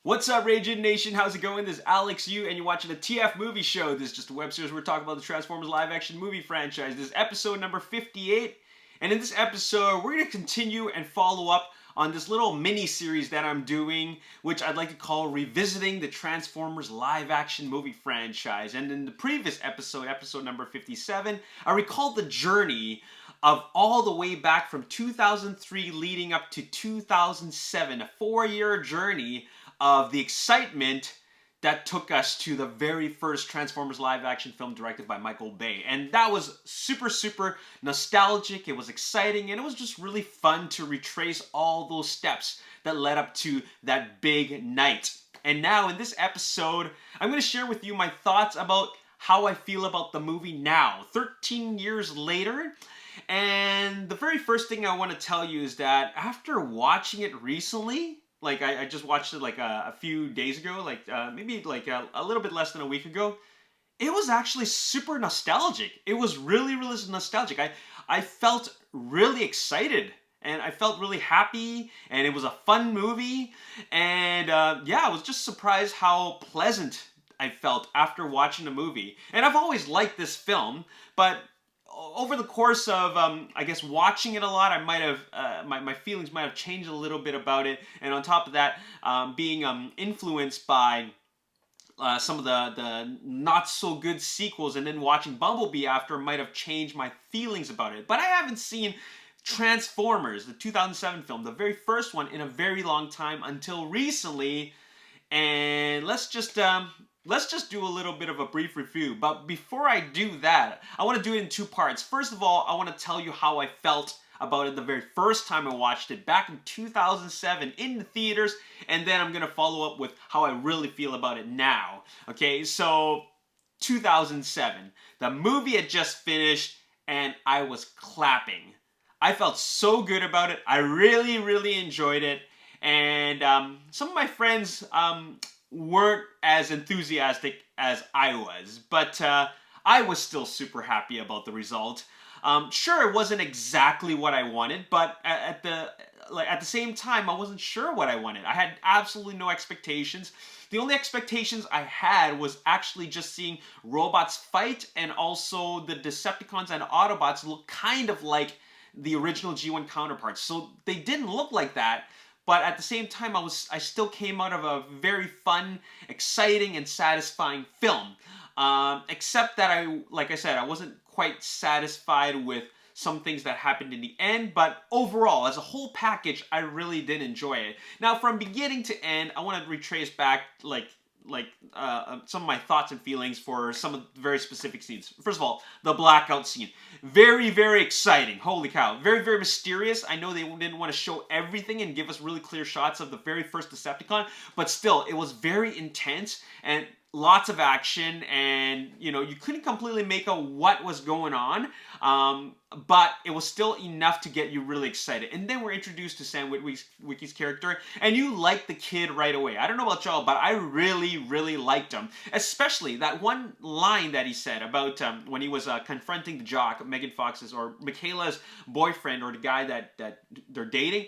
What's up, Ragin Nation? How's it going? This is Alex Yu, and you're watching the TF Movie Show. This is just a web series where we're talking about the Transformers live-action movie franchise. This is episode number 58, and in this episode, we're going to continue and follow up on this little mini-series that I'm doing, which I'd like to call Revisiting the Transformers live-action movie franchise. And in the previous episode, episode number 57, I recalled the journey of all the way back from 2003 leading up to 2007, a 4-year journey of the excitement that took us to the very first Transformers live-action film directed by Michael Bay. And that was super nostalgic, it was exciting, and it was just really fun to retrace all those steps that led up to that big night. And now in this episode, I'm going to share with you my thoughts about how I feel about the movie now, 13 years later. And the very first thing I want to tell you is that after watching it recently, like I just watched it like a few days ago, maybe like a little bit less than a week ago, it was actually super nostalgic. It was really nostalgic. I felt really excited and I felt really happy, and it was a fun movie. And yeah, I was just surprised how pleasant I felt after watching the movie. And I've always liked this film, but over the course of, I guess, watching it a lot, I might have, my feelings might have changed a little bit about it. And on top of that, being influenced by some of the not so good sequels, and then watching Bumblebee after might have changed my feelings about it. But I haven't seen Transformers, the 2007 film, the very first one, in a very long time until recently. And let's just do a little bit of a brief review. But before I do that, I want to do it in two parts. First of all, I want to tell you how I felt about it the very first time I watched it back in 2007 in the theaters, and then I'm going to follow up with how I really feel about it now. Okay, so 2007. The movie had just finished and I was clapping. I felt so good about it. I really enjoyed it. And some of my friends weren't as enthusiastic as I was, but I was still super happy about the result. Sure, it wasn't exactly what I wanted, but at the same time, I wasn't sure what I wanted. I had absolutely no expectations. The only expectations I had was actually just seeing robots fight, and also the Decepticons and Autobots look kind of like the original G1 counterparts. So they didn't look like that. But at the same time, I still came out of a very fun, exciting, and satisfying film. Except that like I said, I wasn't quite satisfied with some things that happened in the end. But overall, as a whole package, I really did enjoy it. Now, from beginning to end, I want to retrace back some of my thoughts and feelings for some of the very specific scenes. First of all, the blackout scene. Very exciting. Holy cow. Very mysterious. I know they didn't want to show everything and give us really clear shots of the very first Decepticon, but still, it was very intense and lots of action, and you couldn't completely make out what was going on, but it was still enough to get you really excited. And then we're introduced to Sam Witwicky's character, and you like the kid right away. I don't know about y'all, but I really liked him, especially that one line that he said about when he was confronting the jock, Megan Fox's or Michaela's boyfriend, or the guy that they're dating.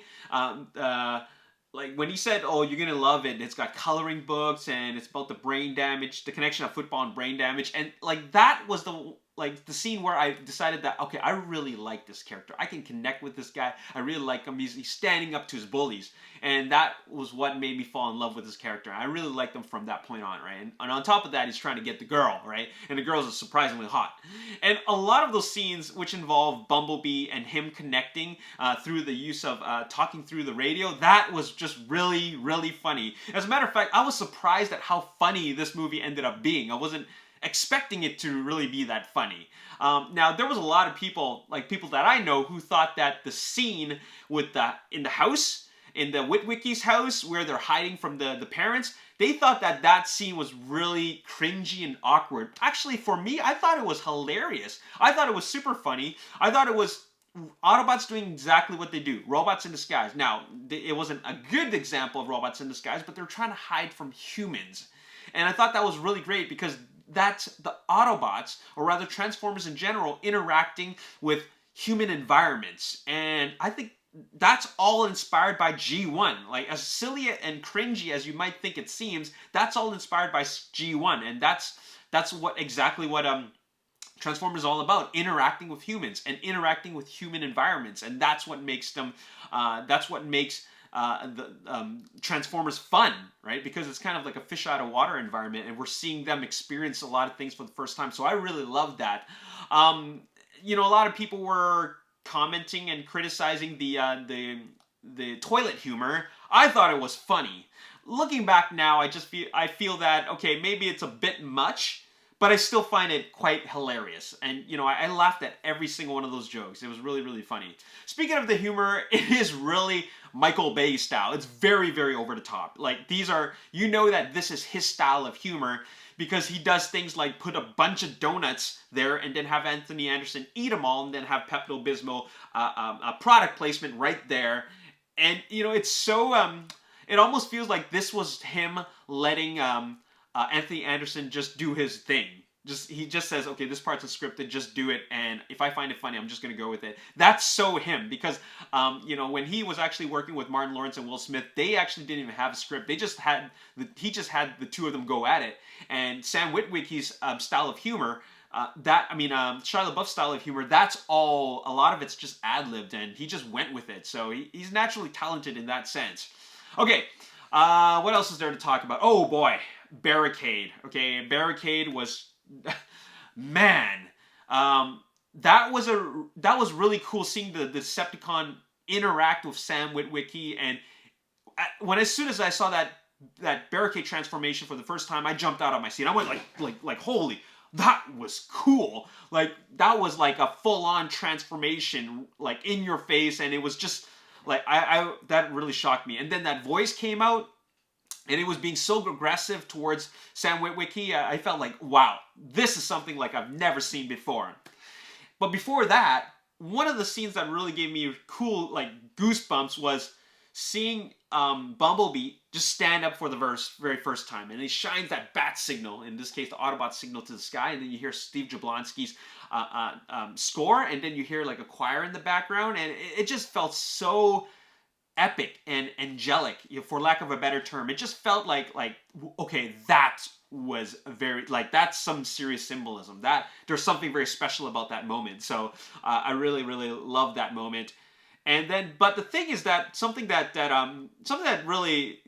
Like when he said, "Oh, you're gonna love it. It's got coloring books and it's about the brain damage, the connection of football and brain damage," and like that was the scene where I decided that, okay, I really like this character. I can connect with this guy. I really like him. He's standing up to his bullies, and that was what made me fall in love with this character. I really liked him from that point on, right? And on top of that, he's trying to get the girl, right? And the girls are surprisingly hot. And a lot of those scenes, which involve Bumblebee and him connecting through the use of talking through the radio, that was just really funny. As a matter of fact, I was surprised at how funny this movie ended up being. I wasn't expecting it to really be that funny. Now, there was a lot of people that I know, who thought that the scene with in the house, in the Witwicky's house, where they're hiding from the parents, they thought that scene was really cringy and awkward. Actually, for me, I thought it was hilarious. I thought it was super funny. I thought it was Autobots doing exactly what they do. Robots in disguise. Now, it wasn't a good example of robots in disguise, but they're trying to hide from humans. And I thought that was really great, because that's the Autobots, or rather Transformers in general, interacting with human environments. And I think that's all inspired by G1. Like, as silly and cringy as you might think it seems, that's all inspired by G1. And that's exactly what Transformers is all about: interacting with humans and interacting with human environments, and that's what makes them. That's what makes the Transformers fun, right? Because it's kind of like a fish out of water environment, and we're seeing them experience a lot of things for the first time. So I really love that. A lot of people were commenting and criticizing the toilet humor. I thought it was funny. Looking back now, I feel that, okay, maybe it's a bit much, but I still find it quite hilarious. And, I laughed at every single one of those jokes. It was really, really funny. Speaking of the humor, it is really Michael Bay style. It's very, very over the top. Like, that this is his style of humor, because he does things like put a bunch of donuts there and then have Anthony Anderson eat them all, and then have Pepto-Bismol product placement right there. And, it's so... it almost feels like this was him letting... Anthony Anderson just do his thing. He just says, okay, this part's scripted, just do it, and if I find it funny, I'm just gonna go with it. That's so him, because when he was actually working with Martin Lawrence and Will Smith, they actually didn't even have a script. He just had the two of them go at it. And Sam Witwicky's style of humor, Shia LaBeouf's style of humor, that's all, a lot of it's just ad-libbed, and he just went with it. So he's naturally talented in that sense. Okay, what else is there to talk about? Oh boy. Barricade. Okay, Barricade was, man, that was really cool seeing the Decepticon interact with Sam Witwicky. And as soon as I saw that Barricade transformation for the first time, I jumped out of my seat. I went like holy, that was cool. Like, that was like a full-on transformation, like in your face, and it was just like that really shocked me. And then that voice came out, and it was being so aggressive towards Sam Witwicky. I felt like, wow, this is something like I've never seen before. But before that, one of the scenes that really gave me cool, like, goosebumps was seeing Bumblebee just stand up for the very first time. And he shines that bat signal, in this case, the Autobot signal, to the sky. And then you hear Steve Jablonsky's score. And then you hear, like, a choir in the background. And it just felt so epic and angelic, for lack of a better term. It just felt like okay, that was very, like, that's some serious symbolism. That there's something very special about that moment. So I really, really loved that moment. And then, but the thing is that something that really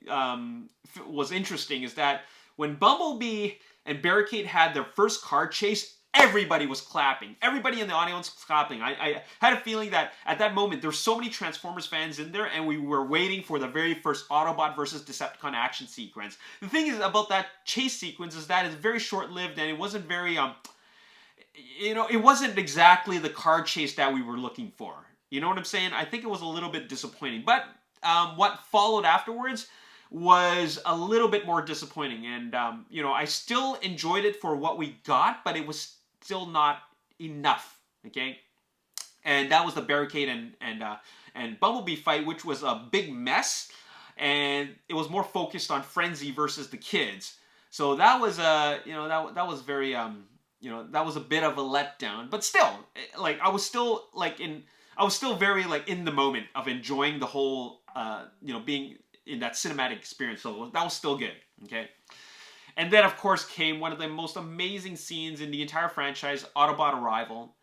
was interesting is that when Bumblebee and Barricade had their first car chase, everybody was clapping. Everybody in the audience was clapping. I had a feeling that at that moment there were so many Transformers fans in there, and we were waiting for the very first Autobot versus Decepticon action sequence. The thing is about that chase sequence is that it's very short-lived, and it wasn't very it wasn't exactly the car chase that we were looking for. You know what I'm saying? I think it was a little bit disappointing. But what followed afterwards was a little bit more disappointing. And, I still enjoyed it for what we got, but it was still not enough, okay? And that was the Barricade and Bumblebee fight, which was a big mess. And it was more focused on Frenzy versus the kids. So that was, that was very, that was a bit of a letdown. But still, like, I was still very, like, in the moment of enjoying the whole, being in that cinematic experience. So that was still good, okay? And then, of course, came one of the most amazing scenes in the entire franchise, Autobot Arrival.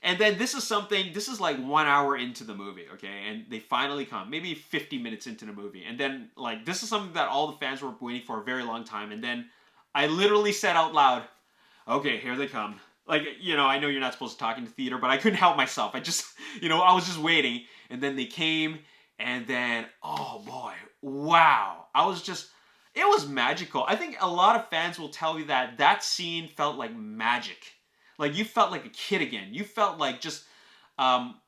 And then this is like 1 hour into the movie, okay? And they finally come, maybe 50 minutes into the movie. And then, like, this is something that all the fans were waiting for a very long time. And then I literally said out loud, okay, here they come. Like, I know you're not supposed to talk in the theater, but I couldn't help myself. I just, I was just waiting. And then they came, and then, oh boy, wow. It was magical. I think a lot of fans will tell you that scene felt like magic. Like, you felt like a kid again. You felt like just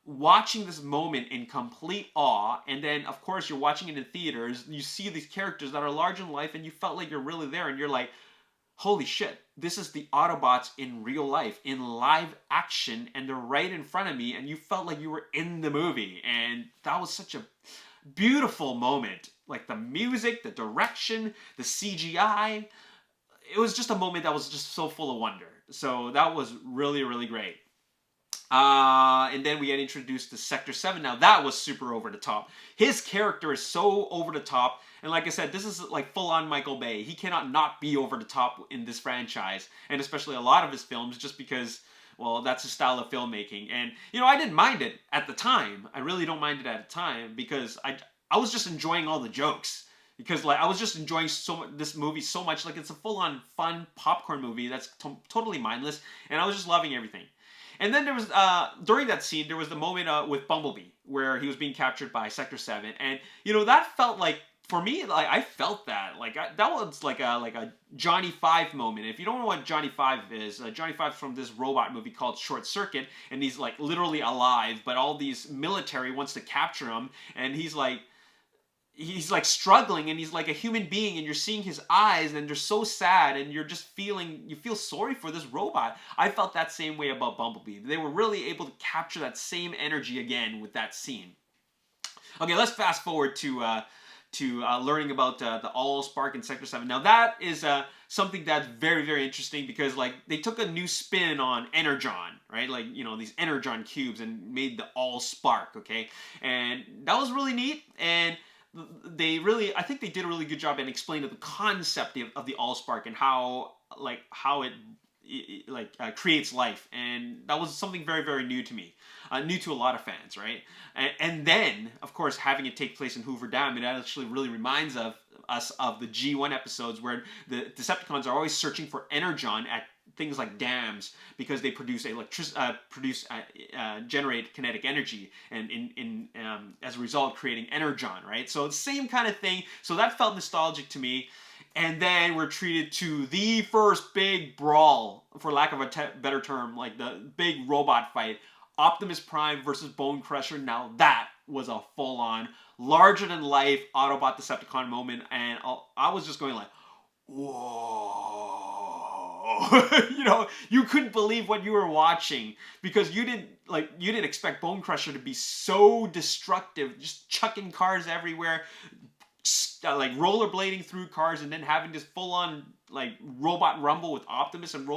watching this moment in complete awe. And then, of course, you're watching it in theaters. You see these characters that are large in life, and you felt like you're really there. And you're like, holy shit, this is the Autobots in real life, in live action, and they're right in front of me, and you felt like you were in the movie. And that was such a beautiful moment. Like, the music, the direction, the CGI. It was just a moment that was just so full of wonder. So that was really, really great. And then we get introduced to Sector 7. Now that was super over the top. His character is so over the top. And like I said, this is like full-on Michael Bay. He cannot not be over the top in this franchise. And especially a lot of his films, just because, well, that's his style of filmmaking. And, I didn't mind it at the time. I really don't mind it at the time because I was just enjoying all the jokes. Because like I was just enjoying this movie so much. Like it's a full-on fun popcorn movie that's totally mindless. And I was just loving everything. And then there was, during that scene, there was the moment with Bumblebee where he was being captured by Sector 7. And, that felt like, for me, like I felt that. Like, that was like a Johnny Five moment. If you don't know what Johnny Five is, Johnny Five's from this robot movie called Short Circuit. And he's like literally alive, but all these military wants to capture him. And he's like struggling, and he's like a human being, and you're seeing his eyes and they're so sad, and you feel sorry for this robot. I felt that same way about Bumblebee. They were really able to capture that same energy again with that scene. Okay, let's fast forward to learning about the Allspark in Sector 7. Now that is something that's very, very interesting because like they took a new spin on Energon, right? Like, these Energon cubes and made the Allspark, okay? And that was really neat, and I think they did a really good job in explaining the concept of the Allspark and how it creates life, and that was something very, very new to me, new to a lot of fans, right? And then, of course, having it take place in Hoover Dam, it actually really reminds us of the G1 episodes where the Decepticons are always searching for Energon at things like dams because they produce generate kinetic energy, and as a result creating Energon, right? So it's the same kind of thing. So that felt nostalgic to me. And then we're treated to the first big brawl, for lack of a better term, like the big robot fight, Optimus Prime versus Bone Crusher. Now that was a full-on, larger-than-life Autobot Decepticon moment, and I was just going like, whoa. You couldn't believe what you were watching because you didn't expect Bone Crusher to be so destructive, just chucking cars everywhere, like rollerblading through cars, and then having this full-on like robot rumble with Optimus and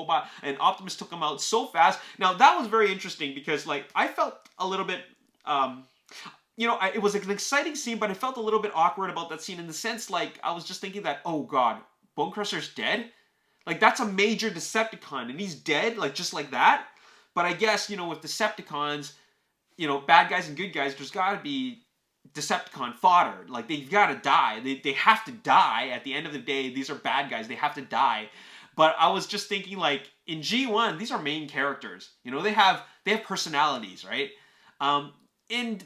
Optimus took him out so fast. Now that was very interesting because like I felt a little bit it was an exciting scene, but I felt a little bit awkward about that scene in the sense like I was just thinking that, oh god, Bone Crusher's dead? Like that's a major Decepticon and he's dead, like just like that? But I guess, with Decepticons, bad guys and good guys, there's gotta be Decepticon fodder. Like they've gotta die. They have to die. At the end of the day, these are bad guys. They have to die. But I was just thinking like in G1, these are main characters. They have personalities, right? In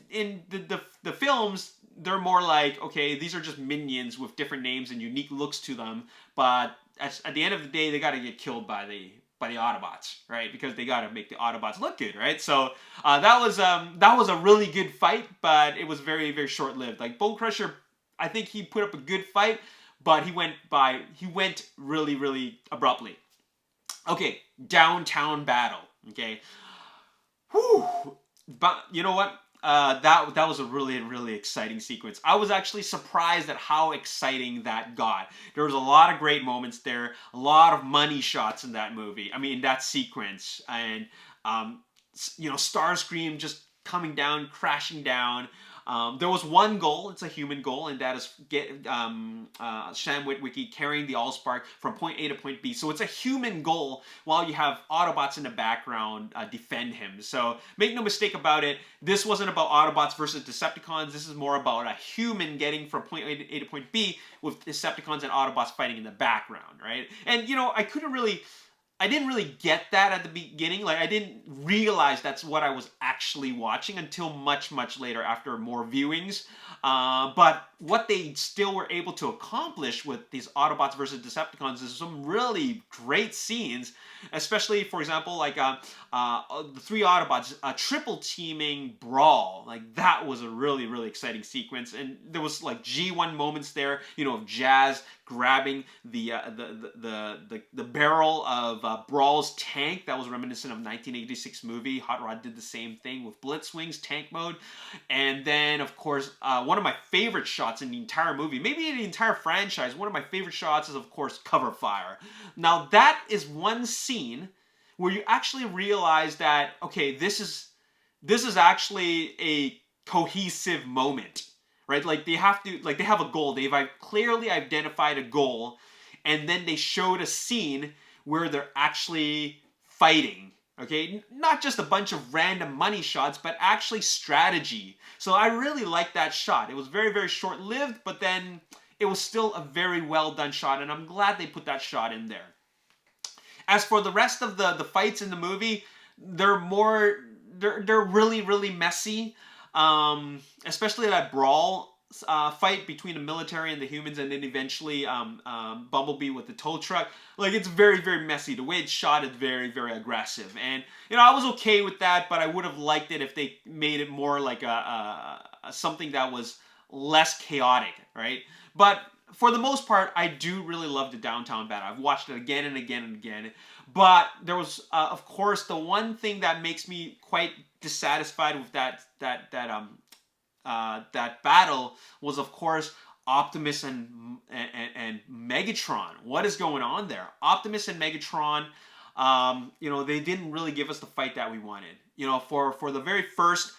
the films, they're more like, okay, these are just minions with different names and unique looks to them, but at the end of the day, they got to get killed by the Autobots, right? Because they got to make the Autobots look good, right? So that was a really good fight, but it was very, very short-lived. Like Bone Crusher, I think he put up a good fight, but he went really, really abruptly. Okay, downtown battle. Okay, whew. But you know what? That was a really, really exciting sequence. I was actually surprised at how exciting that got. There was a lot of great moments there, a lot of money shots in that movie. I mean, that sequence, and Starscream just coming down, crashing down. There was one goal, it's a human goal, and that is Sam Witwicky carrying the Allspark from point A to point B. So it's a human goal while you have Autobots in the background defend him. So make no mistake about it, this wasn't about Autobots versus Decepticons. This is more about a human getting from point A to point B with Decepticons and Autobots fighting in the background, right? And, I didn't really get that at the beginning. Like, I didn't realize that's what I was actually watching until much, much later after more viewings. But what they still were able to accomplish with these Autobots versus Decepticons is some really great scenes. Especially, for example, like the three Autobots triple teaming brawl. Like, that was a really, really exciting sequence. And there was like G1 moments there, of Jazz grabbing the barrel of Brawl's tank. That was reminiscent of 1986 movie. Hot Rod did the same thing with Blitzwing's tank mode. And then, of course, one of my favorite shots in the entire movie, maybe in the entire franchise, one of my favorite shots is, of course, Cover Fire. Now, that is one scene where you actually realize that, okay, this is actually a cohesive moment, right? Like they have a goal. They've clearly identified a goal, and then they showed a scene where they're actually fighting. Okay, not just a bunch of random money shots, but actually strategy. So I really liked that shot. It was very, very short-lived, but then it was still a very well done shot, and I'm glad they put that shot in there. As for the rest of the fights in the movie, they're really, really messy. Especially that brawl fight between the military and the humans, and then eventually Bumblebee with the tow truck. Like, it's very, very messy. The way it's shot is very, very aggressive. And, I was okay with that, but I would have liked it if they made it more like something that was less chaotic, right? But for the most part, I do really love the downtown battle. I've watched it again and again and again. But there was, of course, the one thing that makes me quite dissatisfied with that battle was, of course, Optimus and Megatron. What is going on there? Optimus and Megatron, they didn't really give us the fight that we wanted. For the very first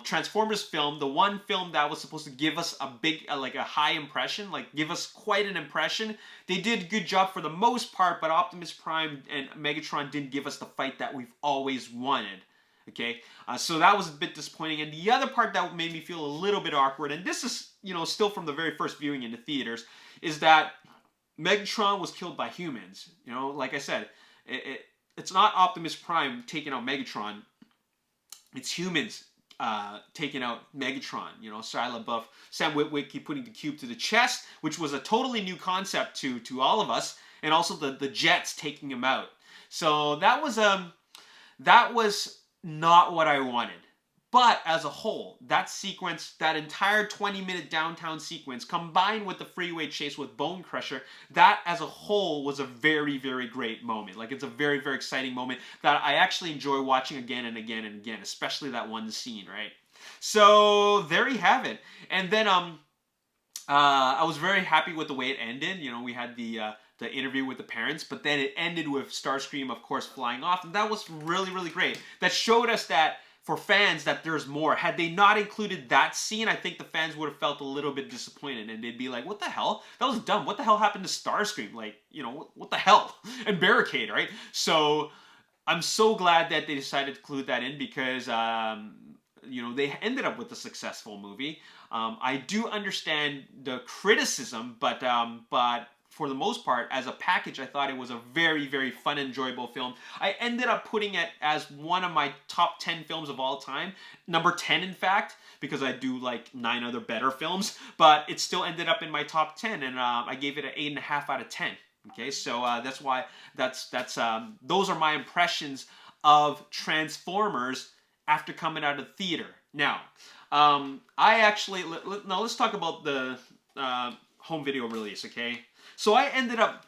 Transformers film, the one film that was supposed to give us a big, a high impression, like give us quite an impression, they did a good job for the most part, but Optimus Prime and Megatron didn't give us the fight that we've always wanted. Okay, so that was a bit disappointing. And the other part that made me feel a little bit awkward, and this is, still from the very first viewing in the theaters, is that Megatron was killed by humans. Like I said, it's not Optimus Prime taking out Megatron. It's humans taking out Megatron. Shia LaBeouf, Sam Witwicky putting the cube to the chest, which was a totally new concept to all of us, and also the jets taking him out. So that was not what I wanted. But as a whole, that sequence, that entire 20-minute downtown sequence, combined with the freeway chase with Bone Crusher, that as a whole was a very, very great moment. Like, it's a very, very exciting moment that I actually enjoy watching again and again and again, especially that one scene, right? So there you have it. And then I was very happy with the way it ended. We had the interview with the parents, but then it ended with Starscream, of course, flying off, and that was really, really great. That showed us that, for fans, that there's more. Had they not included that scene, I think the fans would have felt a little bit disappointed, and they'd be like, what the hell? That was dumb. What the hell happened to Starscream? Like, what the hell? And Barricade, right? So I'm so glad that they decided to include that in, because they ended up with a successful movie. I do understand the criticism, but for the most part, as a package, I thought it was a very, very fun, enjoyable film. I ended up putting it as one of my top 10 films of all time. Number 10, in fact, because I do like 9 other better films, but it still ended up in my top 10, and I gave it an 8.5 out of 10. Okay, so that's why those are my impressions of Transformers after coming out of the theater. Now, let's talk about the home video release, okay? So I ended up,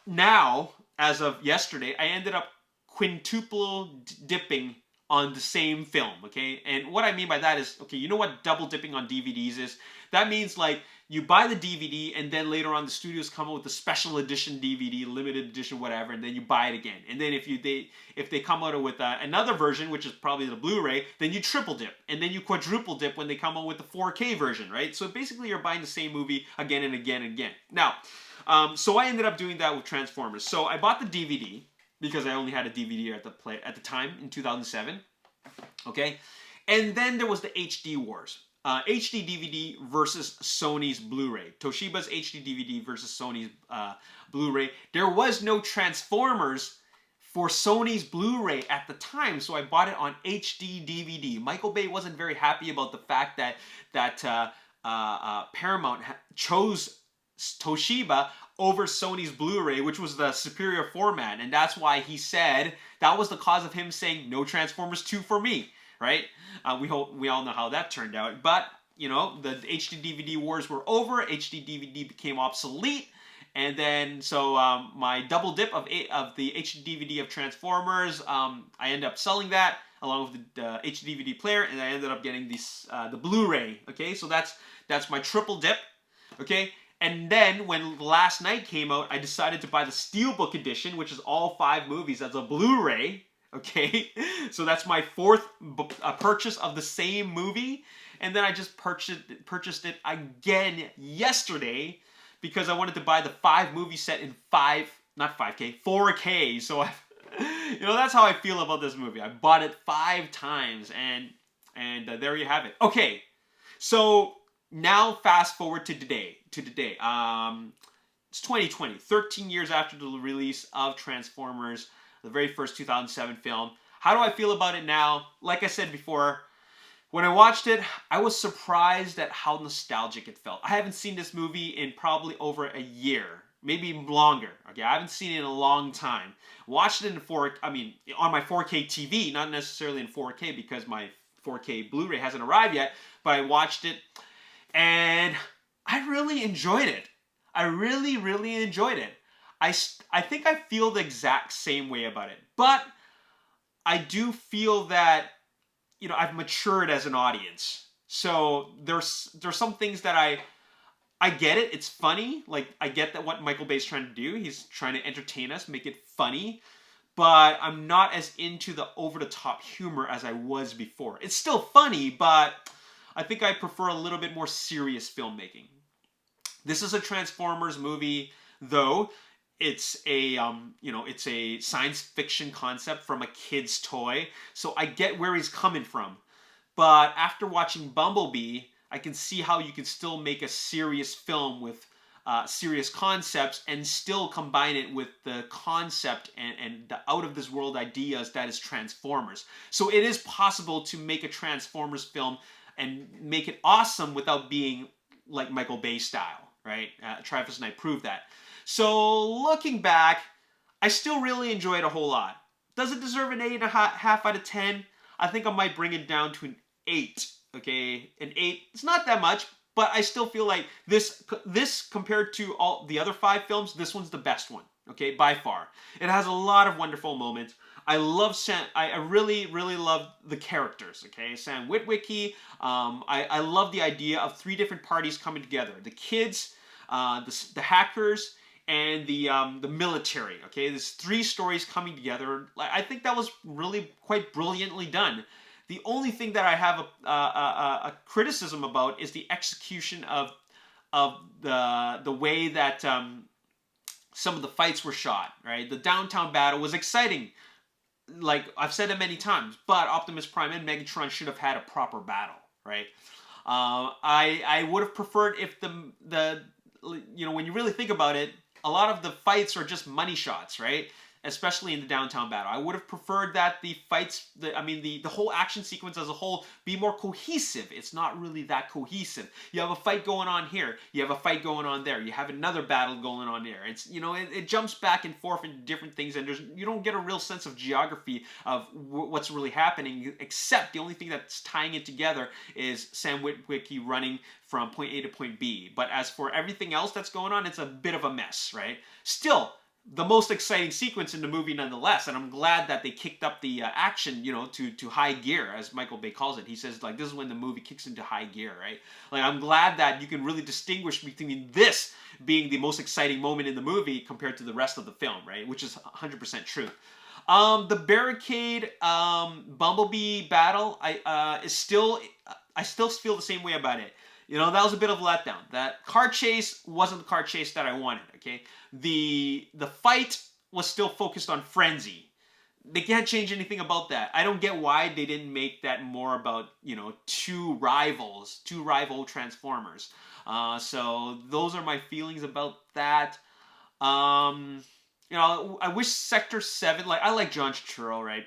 now, as of yesterday, I ended up quintuple dipping on the same film, okay? And what I mean by that is, okay, you know what double dipping on DVDs is? That means, like, you buy the DVD, and then later on the studios come up with a special edition DVD, limited edition, whatever, and then you buy it again. And then if they come out with another version, which is probably the Blu-ray, then you triple dip, and then you quadruple dip when they come out with the 4K version, right? So basically you're buying the same movie again and again and again. Now, so I ended up doing that with Transformers. So I bought the DVD, because I only had a DVD at the time in 2007, okay? And then there was the HD Wars. HD DVD versus Sony's Blu-ray. Toshiba's HD DVD versus Sony's Blu-ray. There was no Transformers for Sony's Blu-ray at the time, so I bought it on HD DVD. Michael Bay wasn't very happy about the fact that Paramount chose Toshiba over Sony's Blu-ray, which was the superior format, and that's why he said that was the cause of him saying no Transformers 2 for me. Right? We all know how that turned out. But, the HD DVD wars were over. HD DVD became obsolete. And then, so my double dip of the HD DVD of Transformers, I ended up selling that along with the HD DVD player. And I ended up getting the Blu-ray. Okay, so that's my triple dip. Okay, And then when Last Night came out, I decided to buy the Steelbook edition, which is all 5 movies as a Blu-ray. Okay, so that's my 4th purchase of the same movie. And then I just purchased it again yesterday because I wanted to buy the 5 movie set in 4K. So that's how I feel about this movie. I bought it 5 times, and there you have it. Okay, so now fast forward to today. It's 2020, 13 years after the release of Transformers, the very first 2007 film. How do I feel about it now? Like I said before, when I watched it, I was surprised at how nostalgic it felt. I haven't seen this movie in probably over a year, maybe longer. Okay, I haven't seen it in a long time. Watched it on my 4K TV, not necessarily in 4K because my 4K Blu-ray hasn't arrived yet, but I watched it and I really enjoyed it. I really, really enjoyed it. I think I feel the exact same way about it, but I do feel that I've matured as an audience. So there's some things that I get it. It's funny. Like, I get that what Michael Bay's trying to do. He's trying to entertain us, make it funny. But I'm not as into the over-the-top humor as I was before. It's still funny, but I think I prefer a little bit more serious filmmaking. This is a Transformers movie, though. It's a it's a science fiction concept from a kid's toy, so I get where he's coming from. But after watching Bumblebee, I can see how you can still make a serious film with serious concepts and still combine it with the concept and the out-of-this-world ideas that is Transformers. So it is possible to make a Transformers film and make it awesome without being like Michael Bay style, right? Travis and I proved that. So looking back, I still really enjoy it a whole lot. Does it deserve an 8.5 out of 10? I think I might bring it down to an 8. Okay, an 8. It's not that much, but I still feel like this compared to all the other 5 films, this one's the best one. Okay, by far. It has a lot of wonderful moments. I love Sam. I really, really love the characters. Okay, Sam Witwicky. I love the idea of 3 different parties coming together: the kids, the hackers, and the military. Okay, there's 3 stories coming together. I think that was really quite brilliantly done. The only thing that I have a criticism about is the execution of the way that some of the fights were shot. Right, the downtown battle was exciting, like I've said it many times, but Optimus Prime and Megatron should have had a proper battle. Right, I would have preferred if the when you really think about it, a lot of the fights are just money shots, right? Especially in the downtown battle. I would have preferred that the fights, the whole action sequence as a whole be more cohesive. It's not really that cohesive. You have a fight going on here. You have a fight going on there. You have another battle going on there. It's, it jumps back and forth into different things, and you don't get a real sense of geography of what's really happening, except the only thing that's tying it together is Sam Witwicky running from point A to point B. But as for everything else that's going on, it's a bit of a mess, right? Still, the most exciting sequence in the movie nonetheless, and I'm glad that they kicked up the action, to high gear, as Michael Bay calls it. He says, like, this is when the movie kicks into high gear, right? Like, I'm glad that you can really distinguish between this being the most exciting moment in the movie compared to the rest of the film, right? Which is 100% true. The barricade Bumblebee battle, I still feel the same way about it. That was a bit of a letdown. That car chase wasn't the car chase that I wanted, okay? The fight was still focused on frenzy. They can't change anything about that. I don't get why they didn't make that more about, 2 rival Transformers. So those are my feelings about that. I wish Sector 7, I like John Turturro, right?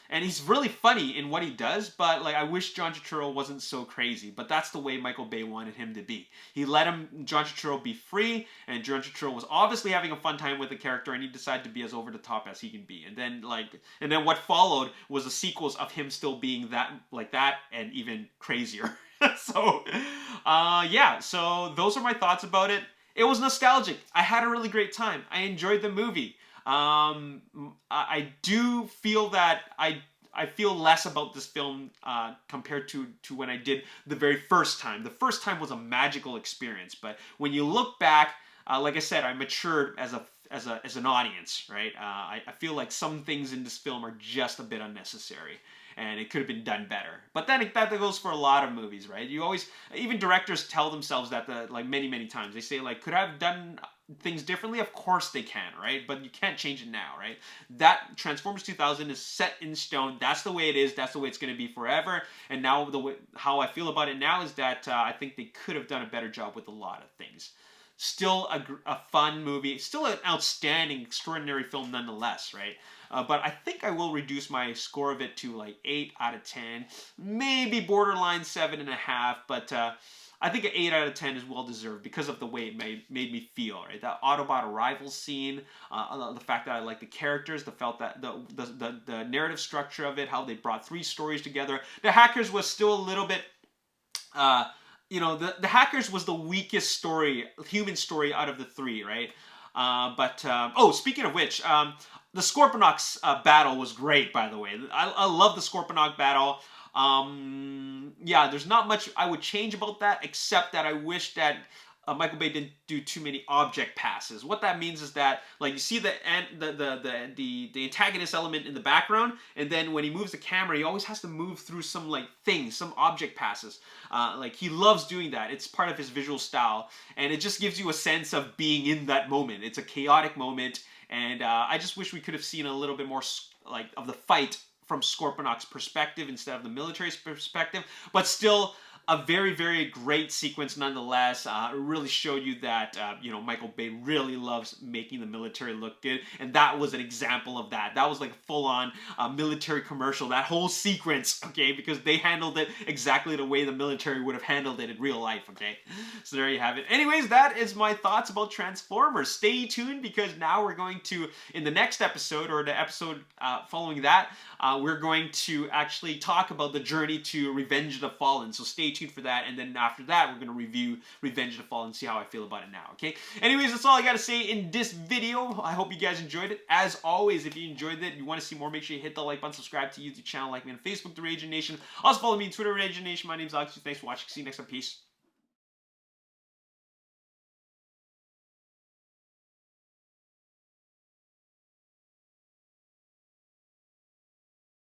And he's really funny in what he does, but I wish John Turturro wasn't so crazy. But that's the way Michael Bay wanted him to be. He let John Turturro be free, and John Turturro was obviously having a fun time with the character, and he decided to be as over the top as he can be. And then what followed was the sequels of him still being that and even crazier. So those are my thoughts about it. It was nostalgic. I had a really great time. I enjoyed the movie. I do feel that I I feel less about this film compared to when I did the very first time. The first time was a magical experience, but when you look back, like I said, I matured as an audience, right? I feel like some things in this film are just a bit unnecessary, and it could have been done better. But then that goes for a lot of movies, right? You always, even directors tell themselves that like many times. They say like, could I have done things differently? Of course they can, right? But you can't change it now, right? That Transformers 2000 is set in stone. That's the way it is. That's the way it's going to be forever. And now how I feel about it now is that I think they could have done a better job with a lot of things. Still a fun movie, still an outstanding, extraordinary film nonetheless, right? But I think I will reduce my score of it to like 8 out of 10, maybe borderline 7.5, but I think an 8 out of 10 is well deserved because of the way it made me feel, right? That Autobot arrival scene, the fact that I like the characters, the narrative structure of it, how they brought 3 stories together. The Hackers was still a little bit... the Hackers was the weakest story, human story out of the 3, right? Speaking of which, the Scorponok's battle was great, by the way. I love the Scorponok battle. There's not much I would change about that, except that I wish that Michael Bay didn't do too many object passes. What that means is that, like, you see the antagonist element in the background, and then when he moves the camera, he always has to move through some like things, some object passes. Like, he loves doing that. It's part of his visual style, and it just gives you a sense of being in that moment. It's a chaotic moment, and I just wish we could have seen a little bit more like of the fight from Scorponok's perspective instead of the military's perspective, but still a very great sequence nonetheless. It really showed you that Michael Bay really loves making the military look good, and that was an example of that. That was like a full-on military commercial, that whole sequence, okay, because they handled it exactly the way the military would have handled it in real life, okay? So there you have it. Anyways, that is my thoughts about Transformers. Stay tuned, because now we're going to, in the next episode, or the episode following that, we're going to actually talk about the journey to Revenge of the Fallen. So stay tuned for that, and then after that, we're going to review Revenge of the Fallen and see how I feel about it now, okay? Anyways, that's all I got to say in this video. I hope you guys enjoyed it. As always, if you enjoyed it, you want to see more, make sure you hit the like button, subscribe to the YouTube channel, like me on Facebook, The Ragin Nation. Also follow me on Twitter, Ragin Nation. My name's Alex. Thanks for watching. See you next time. Peace.